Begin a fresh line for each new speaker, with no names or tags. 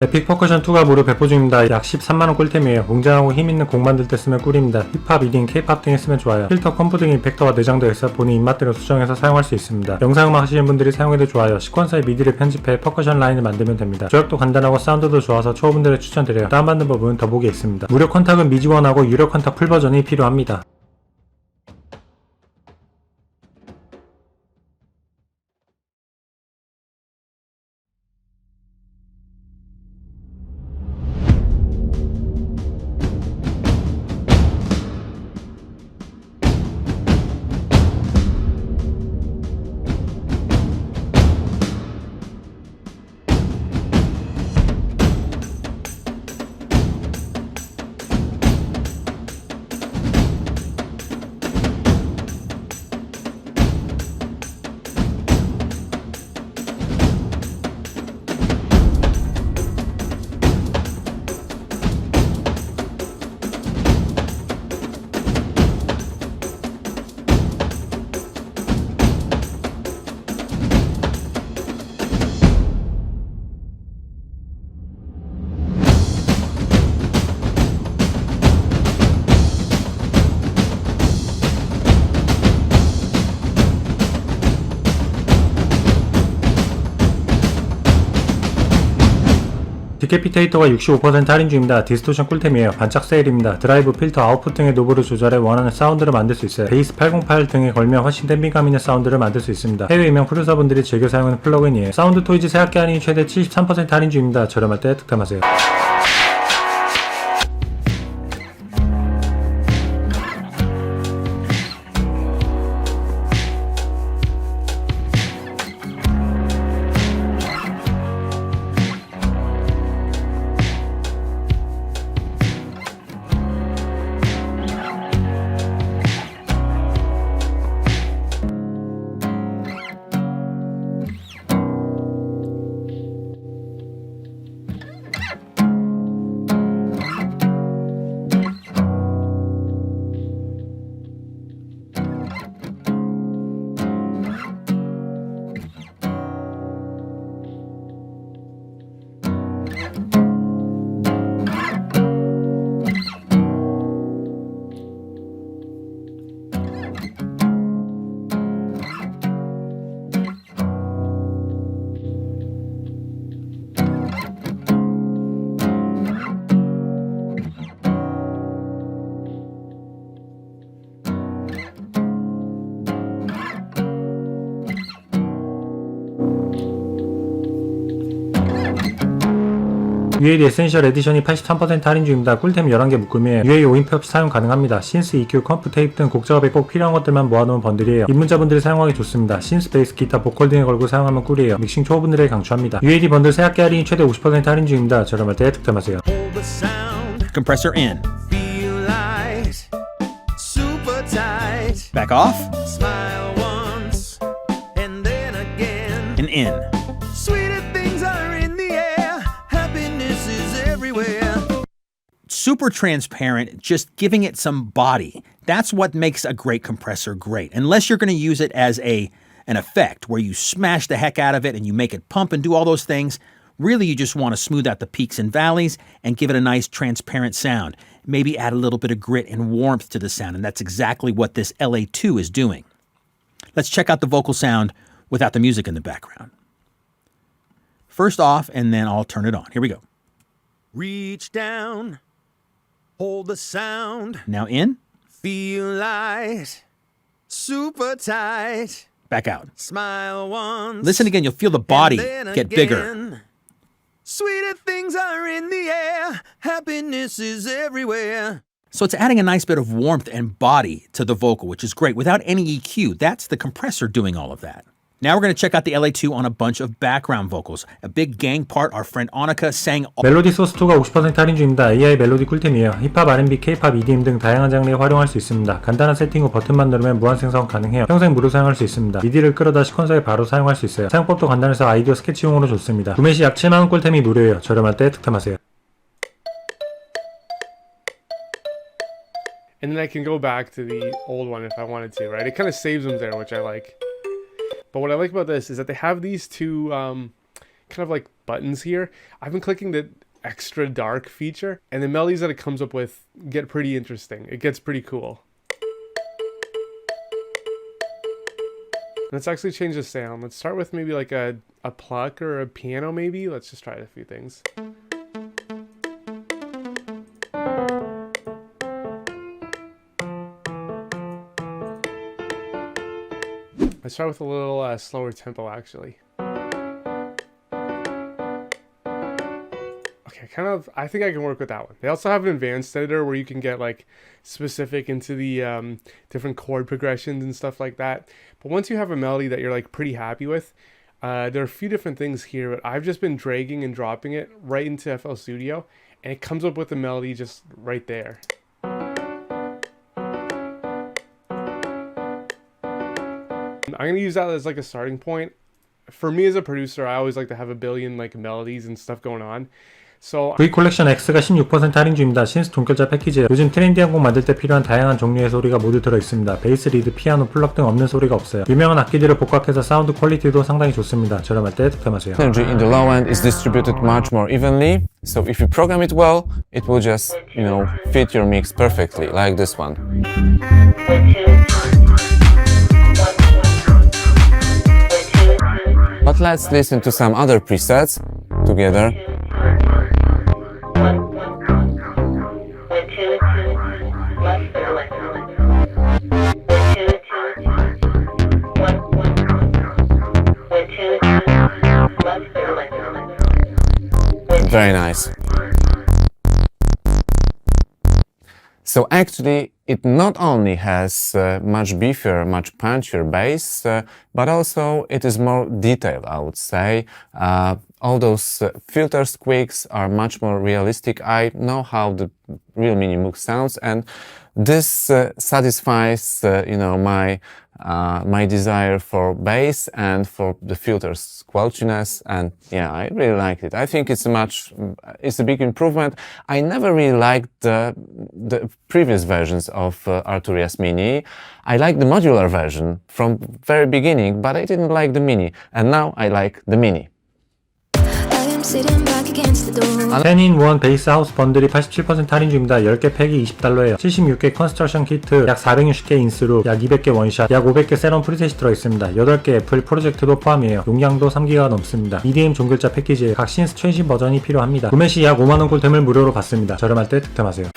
에픽 퍼커션 2가 무료 배포 중입니다. 약 13만원 꿀템이에요. 웅장하고 힘있는 곡 만들 때 쓰면 꿀입니다. 힙합, EDM, K-팝 등에 쓰면 좋아요. 필터, 컴프 등의 이펙터가 내장되어 있어 본인 입맛대로 수정해서 사용할 수 있습니다. 영상음악 하시는 분들이 사용해도 좋아요. 시퀀서에 미디를 편집해 퍼커션 라인을 만들면 됩니다. 조작도 간단하고 사운드도 좋아서 초보분들에 추천드려요. 다운받는 법은 더보기에 있습니다. 무료 컨탁은 미지원하고 유료 컨탁 풀버전이 필요합니다. 디캐피테이터가 65% 할인 중입니다. 디스토션 꿀템이에요. 반짝 세일입니다. 드라이브, 필터, 아웃풋 등의 노브를 조절해 원하는 사운드를 만들 수 있어요. 베이스 808 등에 걸면 훨씬 댐빙감 있는 사운드를 만들 수 있습니다. 해외 유명 프로듀서분들이 즐겨 사용하는 플러그인이에요. 사운드 토이즈 새학기 할인이 최대 73% 할인 중입니다. 저렴할 때 득템하세요. UAD Essentials Edition이 83% 할인 중입니다. 꿀템 11개 묶음이에요. UA 5인패 없이 사용 가능합니다. 신스, EQ, 컴프, 테이프 등 곡 작업에 꼭 필요한 것들만 모아놓은 번들이에요. 입문자분들이 사용하기 좋습니다. 신스, 베이스, 기타, 보컬 등에 걸고 사용하면 꿀이에요. 믹싱 초보분들에게 강추합니다. UAD 번들 새학기 할인이 최대 50% 할인 중입니다. 저렴할 때 득템하세요.
Compressor in. Back off.
Smile once and then again.
And in.
Sweeter things are in the air. Happiness is everywhere.
Super transparent, just giving it some body. That's what makes a great compressor great. Unless you're going to use it as an effect where you smash the heck out of it and you make it pump and do all those things. Really, you just want to smooth out the peaks and valleys and give it a nice transparent sound. Maybe add a little bit of grit and warmth to the sound, and that's exactly what this LA2 is doing. Let's check out the vocal sound without the music in the background. First off, and then I'll turn it on. Here we go.
Reach down, hold the sound.
Now in,
Feel light, super tight.
back out.
Smile once.
Listen again, you'll feel the body
and then
get bigger.
again. Sweeter things are in the air. Happiness is everywhere.
So it's adding a nice bit of warmth and body to the vocal, which is great, without any EQ. That's the compressor doing all of that. Now we're going to check out the LA2 on a bunch of background vocals. A big gang part, our friend Annika sang all.
멜로디 소스 2가 50% 할인 중입니다. AI 멜로디 꿀템이에요. 힙합, R&B, K-팝, EDM 등 다양한 장르에 활용할 수 있습니다. 간단한 세팅 후 버튼만 누르면 무한 생성 가능해요. 평생 무료 사용할 수 있습니다. 미디를 끌어다 시퀀서에 바로 사용할 수 있어요. 사용법도 간단해서 아이디어 스케치용으로 좋습니다. 구매 시 약 7만원 꿀템이 무료예요. 저렴할 때 득템하세요.
And then I can go back to the old one if I wanted to, right? It kind of saves them there, which I like. But what I like about this is that they have these two kind of like buttons here. I've been clicking the extra dark feature, and the melodies that it comes up with get pretty interesting. It gets pretty cool. Let's actually change the sound. Let's start with maybe like a pluck or a piano maybe. Let's just try a few things. Let's start with a little slower tempo actually. Okay, I think I can work with that one. They also have an advanced editor where you can get like specific into the different chord progressions and stuff like that. But once you have a melody that you're like pretty happy with, there are a few different things here, but I've just been dragging and dropping it right into FL Studio, and it comes up with the melody just right there. I'm gonna use that as like a starting point. For me as a producer, I always like to have a billion like melodies and stuff going on. So
V 컬렉션 X가 16% 할인 중입니다. 신스 동결자 패키지예요. 요즘 트렌디한 곡 만들 때 필요한 다양한 종류의 소리가 모두 들어있습니다. 베이스, 리드, 피아노, 플럭 등 없는 소리가 없어요. 유명한 악기들을 복각해서 사운드 퀄리티도 상당히 좋습니다. 저렴할 때 득템하세요.
Energy in the low end is distributed much more evenly, so if you program it well, it will just, fit your mix perfectly, like this one. But let's listen to some other presets together. Very nice. So actually, it not only has much beefier, much punchier bass, but also it is more detailed, I would say. All those filter squeaks are much more realistic. I know how the real Mini Moog sounds, and this satisfies, my desire for bass and for the filter's squelchiness, and yeah, I really liked it. I think it's a big improvement. I never really liked the previous versions of Arturia Mini. I liked the modular version from very beginning, but I didn't like the Mini, and now I like the Mini.
10in1 베이스 하우스 번들이 87% 할인 중입니다. 10개 팩이 $20예요. 76개 컨스트럭션 키트, 약 460개 인스루, 약 200개 원샷, 약 500개 세럼 프리셋이 들어있습니다. 8개 애플 프로젝트도 포함이에요. 용량도 3기가 넘습니다. EDM 종결자 패키지에 각 신스 최신 버전이 필요합니다. 구매 시 약 5만원 꿀템을 무료로 받습니다. 저렴할 때 득템하세요.